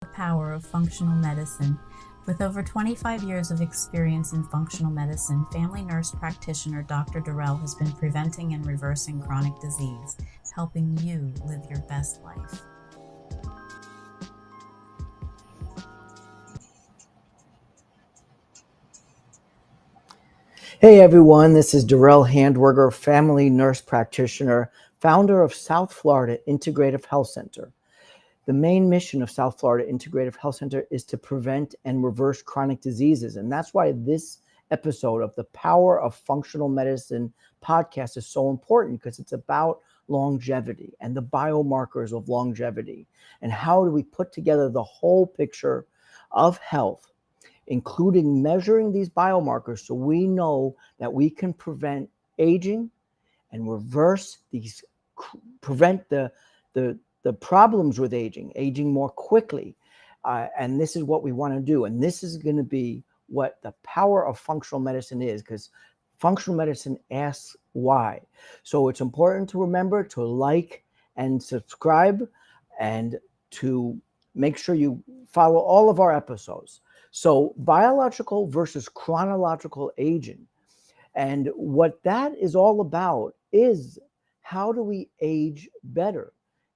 The power of functional medicine. With over 25 years of experience in functional medicine, family nurse practitioner Dr. Durrell has been preventing and reversing chronic disease, helping you live your best life. Hey everyone, this is Durrell Handwerger, family nurse practitioner, founder of South Florida Integrative Health Center. The main mission of South Florida Integrative Health Center is to prevent and reverse chronic diseases. And that's why this episode of the Power of Functional Medicine podcast is so important, because it's about longevity and the biomarkers of longevity. And how do we put together the whole picture of health, including measuring these biomarkers, so we know that we can prevent aging and reverse these, prevent the problems with aging more quickly. And this is what we want to do. And this is going to be what the power of functional medicine is, because functional medicine asks why. So it's important to remember to like and subscribe and to make sure you follow all of our episodes. So biological versus chronological aging. And what that is all about is, how do we age better?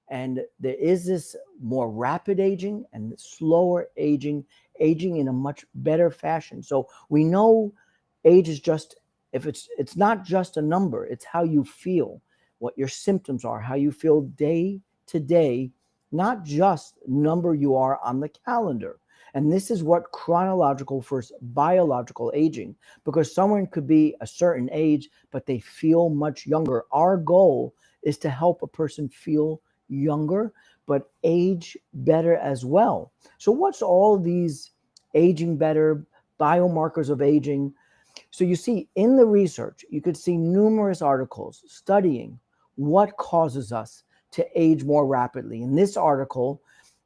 And there is this more rapid aging and slower aging in a much better fashion. So we know age is just, if it's not just a number, it's how you feel, what your symptoms are, how you feel day to day, not just number you are on the calendar. And this is what chronological versus biological aging, because someone could be a certain age, but they feel much younger. Our goal is to help a person feel younger, but age better as well. So what's all these aging better, biomarkers of aging? So you see in the research, you could see numerous articles studying what causes us to age more rapidly. In this article,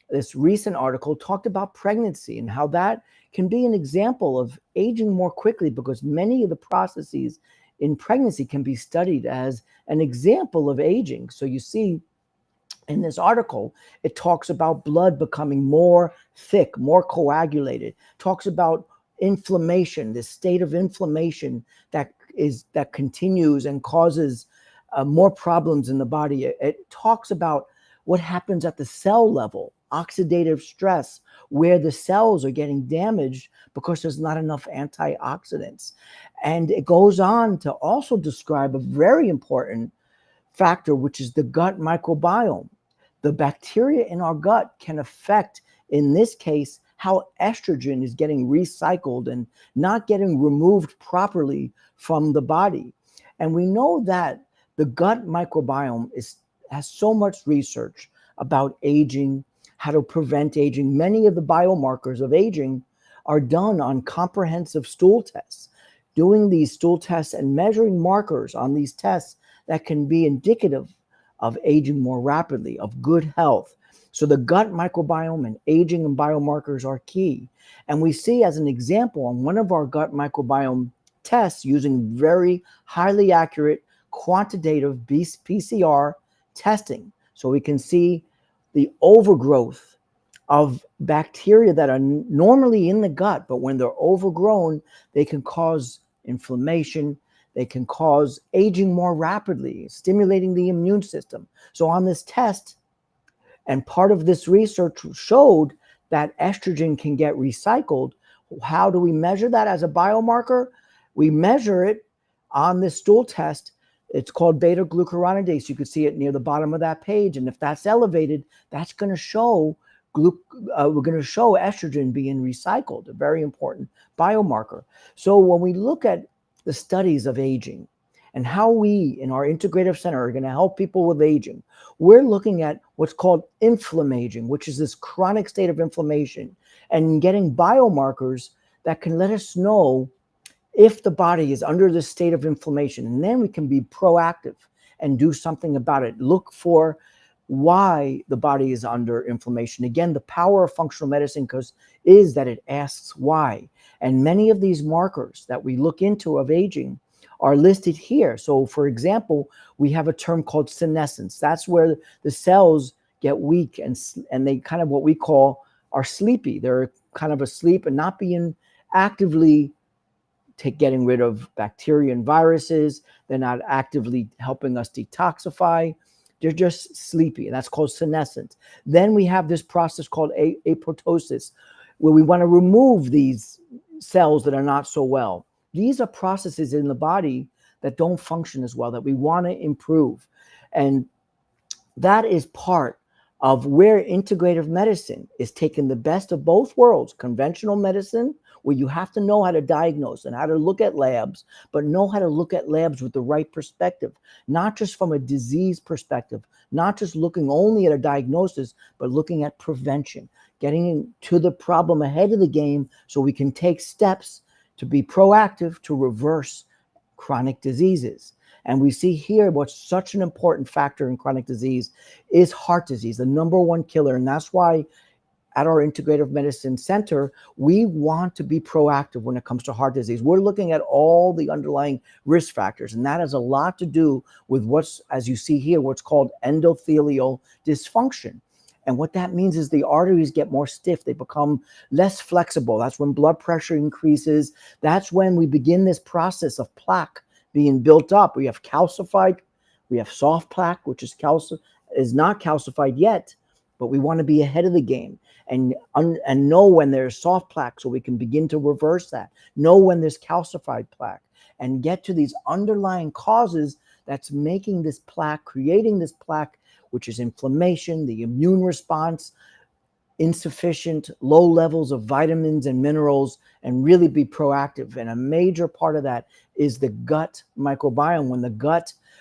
this recent article talked about pregnancy and how that can be an example of aging more quickly, because many of the processes in pregnancy can be studied as an example of aging. So you see in this article, it talks about blood becoming more thick, more coagulated, talks about inflammation, this state of inflammation that continues and causes more problems in the body. It talks about what happens at the cell level, oxidative stress, where the cells are getting damaged because there's not enough antioxidants. And it goes on to also describe a very important factor, which is the gut microbiome. The bacteria in our gut can affect, in this case, how estrogen is getting recycled and not getting removed properly from the body. And we know that the gut microbiome has so much research about aging, how to prevent aging. Many of the biomarkers of aging are done on comprehensive stool tests. Doing these stool tests and measuring markers on these tests that can be indicative of aging more rapidly, of good health. So the gut microbiome and aging and biomarkers are key. And we see, as an example, on one of our gut microbiome tests, using very highly accurate quantitative PCR testing. So we can see the overgrowth of bacteria that are normally in the gut, but when they're overgrown, they can cause inflammation. They can cause aging more rapidly, stimulating the immune system. So on this test, and part of this research showed that estrogen can get recycled. How do we measure that as a biomarker? We measure it on this stool test. It's called beta glucuronidase. You can see it near the bottom of that page. And if that's elevated, that's going to show we're going to show estrogen being recycled, a very important biomarker. So when we look at the studies of aging and how we in our integrative center are going to help people with aging, we're looking at what's called inflammaging, which is this chronic state of inflammation, and getting biomarkers that can let us know if the body is under this state of inflammation. And then we can be proactive and do something about it. Look for why the body is under inflammation. Again, the power of functional medicine is that it asks why. And many of these markers that we look into of aging are listed here. So for example, we have a term called senescence. That's where the cells get weak and they kind of what we call are sleepy. They're kind of asleep and not being actively getting rid of bacteria and viruses. They're not actively helping us detoxify. They're just sleepy, and that's called senescence. Then we have this process called apoptosis, where we want to remove these cells that are not so well. These are processes in the body that don't function as well, that we want to improve. And that is part of where integrative medicine is taking the best of both worlds: conventional medicine, where you have to know how to diagnose and how to look at labs, but know how to look at labs with the right perspective, not just from a disease perspective, not just looking only at a diagnosis, but looking at prevention, getting to the problem ahead of the game so we can take steps to be proactive to reverse chronic diseases. And we see here what's such an important factor in chronic disease is heart disease, the number one killer. And that's why at our Integrative Medicine Center, we want to be proactive when it comes to heart disease. We're looking at all the underlying risk factors, and that has a lot to do with what's, as you see here, what's called endothelial dysfunction. And what that means is the arteries get more stiff. They become less flexible. That's when blood pressure increases. That's when we begin this process of plaque being built up. We have calcified, we have soft plaque, which is not calcified yet, but we want to be ahead of the game and know when there's soft plaque so we can begin to reverse that. Know when there's calcified plaque and get to these underlying causes that's making this plaque, creating this plaque, which is inflammation, the immune response, insufficient, low levels of vitamins and minerals, and really be proactive. And a major part of that is the gut microbiome.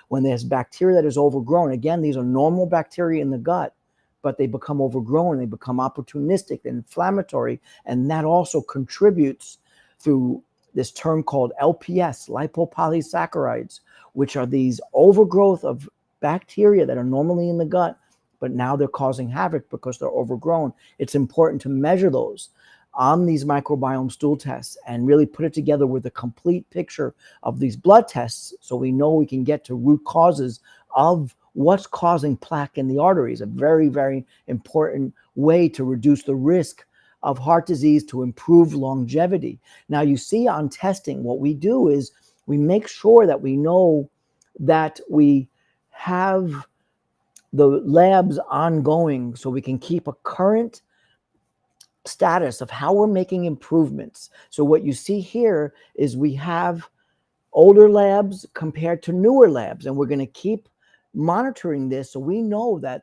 When there's bacteria that is overgrown, again, these are normal bacteria in the gut, but they become overgrown, they become opportunistic, inflammatory, and that also contributes through this term called LPS, lipopolysaccharides, which are these overgrowth of bacteria that are normally in the gut, but now they're causing havoc because they're overgrown. It's important to measure those on these microbiome stool tests and really put it together with a complete picture of these blood tests so we know we can get to root causes of what's causing plaque in the arteries. A very, very important way to reduce the risk of heart disease, to improve longevity. Now, you see on testing, what we do is we make sure that we know that we have the labs ongoing so we can keep a current status of how we're making improvements. So what you see here is we have older labs compared to newer labs, and we're going to keep monitoring this so we know that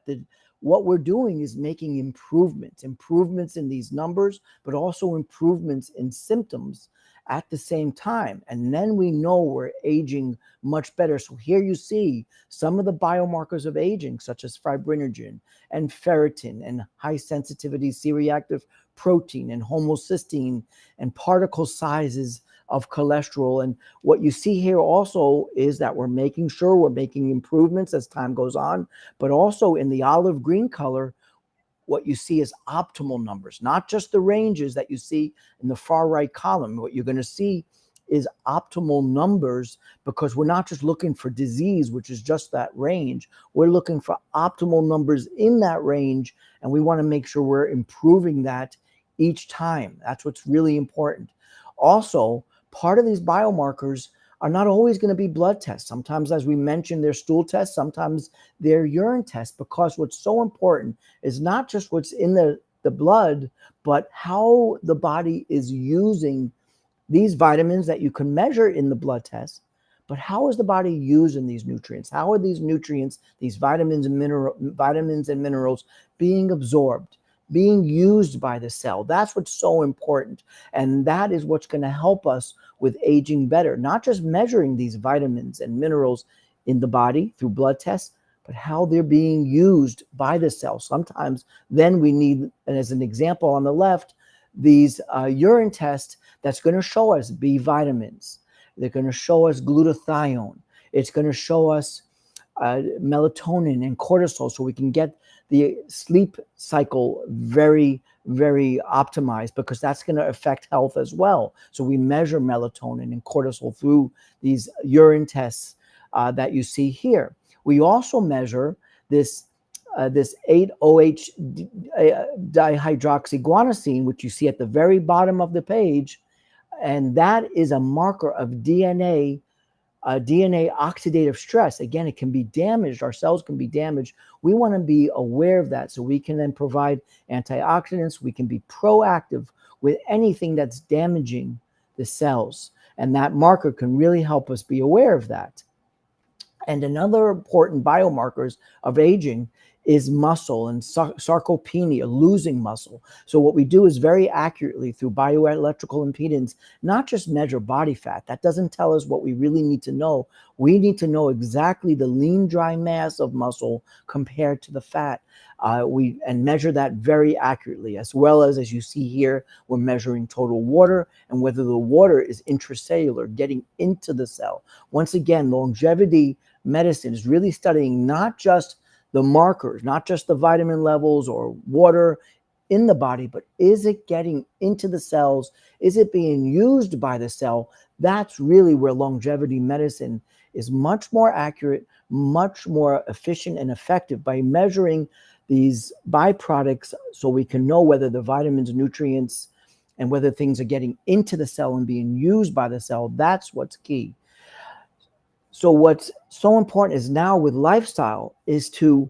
what we're doing is making improvements in these numbers, but also improvements in symptoms at the same time. And then we know we're aging much better. So here you see some of the biomarkers of aging, such as fibrinogen and ferritin and high sensitivity C-reactive protein and homocysteine and particle sizes of cholesterol. And what you see here also is that we're making sure we're making improvements as time goes on, but also in the olive green color, what you see is optimal numbers, not just the ranges that you see in the far right column. What you're going to see is optimal numbers, because we're not just looking for disease, which is just that range. We're looking for optimal numbers in that range, and we want to make sure we're improving that each time. That's what's really important. Also, part of these biomarkers are not always going to be blood tests. Sometimes, as we mentioned, they're stool tests. Sometimes they're urine tests, because what's so important is not just what's in the blood, but how the body is using these vitamins that you can measure in the blood test. But how is the body using these nutrients? How are these nutrients, these vitamins and minerals being absorbed, being used by the cell? That's what's so important. And that is what's going to help us with aging better, not just measuring these vitamins and minerals in the body through blood tests, but how they're being used by the cell. Sometimes then we need, and as an example on the left, these urine tests that's going to show us B vitamins. They're going to show us glutathione. It's going to show us melatonin and cortisol, so we can get the sleep cycle very, very optimized, because that's going to affect health as well. So we measure melatonin and cortisol through these urine tests that you see here. We also measure this this 8-OH dihydroxyguanosine, which you see at the very bottom of the page, and that is a marker of DNA oxidative stress. Again, it can be damaged. Our cells can be damaged. We want to be aware of that so we can then provide antioxidants. We can be proactive with anything that's damaging the cells. And that marker can really help us be aware of that. And another important biomarkers of aging is muscle and sarcopenia, losing muscle. So what we do is very accurately through bioelectrical impedance, not just measure body fat. That doesn't tell us what we really need to know. We need to know exactly the lean, dry mass of muscle compared to the fat. And measure that very accurately, as well as you see here, we're measuring total water and whether the water is intracellular, getting into the cell. Once again, longevity medicine is really studying not just the markers, not just the vitamin levels or water in the body, but is it getting into the cells? Is it being used by the cell? That's really where longevity medicine is much more accurate, much more efficient and effective by measuring these byproducts so we can know whether the vitamins, nutrients, and whether things are getting into the cell and being used by the cell. That's what's key. So what's so important is now with lifestyle is to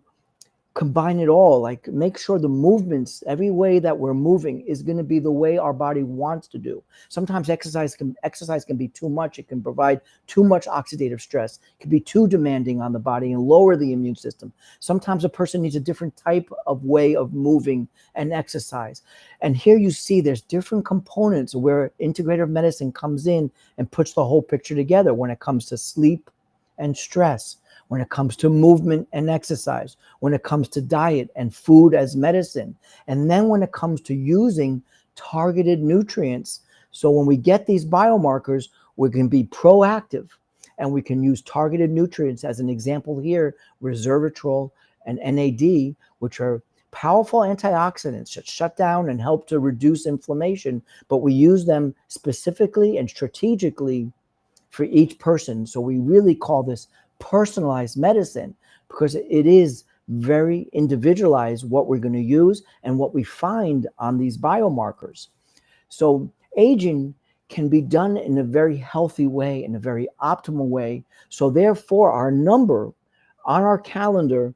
combine it all, like make sure the movements, every way that we're moving is going to be the way our body wants to do. Sometimes exercise can be too much. It can provide too much oxidative stress. It can be too demanding on the body and lower the immune system. Sometimes a person needs a different type of way of moving and exercise. And here you see there's different components where integrative medicine comes in and puts the whole picture together when it comes to sleep and stress, when it comes to movement and exercise, when it comes to diet and food as medicine, and then when it comes to using targeted nutrients. So when we get these biomarkers, we can be proactive and we can use targeted nutrients. As an example here, resveratrol and NAD, which are powerful antioxidants that shut down and help to reduce inflammation, but we use them specifically and strategically for each person. So we really call this personalized medicine because it is very individualized what we're going to use and what we find on these biomarkers. So aging can be done in a very healthy way, in a very optimal way. So therefore, our number on our calendar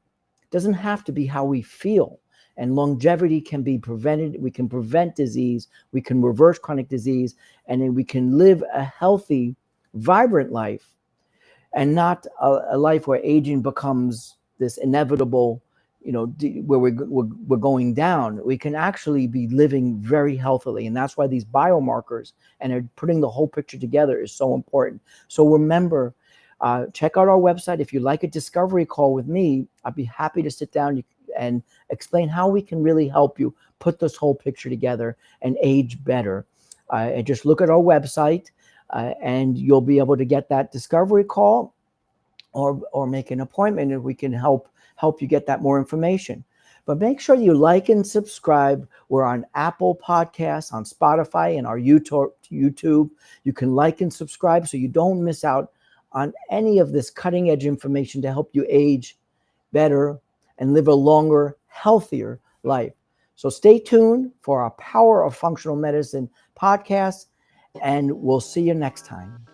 doesn't have to be how we feel. And longevity can be prevented. We can prevent disease. We can reverse chronic disease. And then we can live a healthy, vibrant life, and not a life where aging becomes this inevitable, where we're going down. We can actually be living very healthily. And that's why these biomarkers and putting the whole picture together is so important. So remember, check out our website. If you like a discovery call with me, I'd be happy to sit down and explain how we can really help you put this whole picture together and age better. And just look at our website. And you'll be able to get that discovery call or make an appointment, and we can help you get that more information. But make sure you like and subscribe. We're on Apple Podcasts, on Spotify, and our YouTube. You can like and subscribe so you don't miss out on any of this cutting edge information to help you age better and live a longer, healthier life. So stay tuned for our Power of Functional Medicine podcast, and we'll see you next time.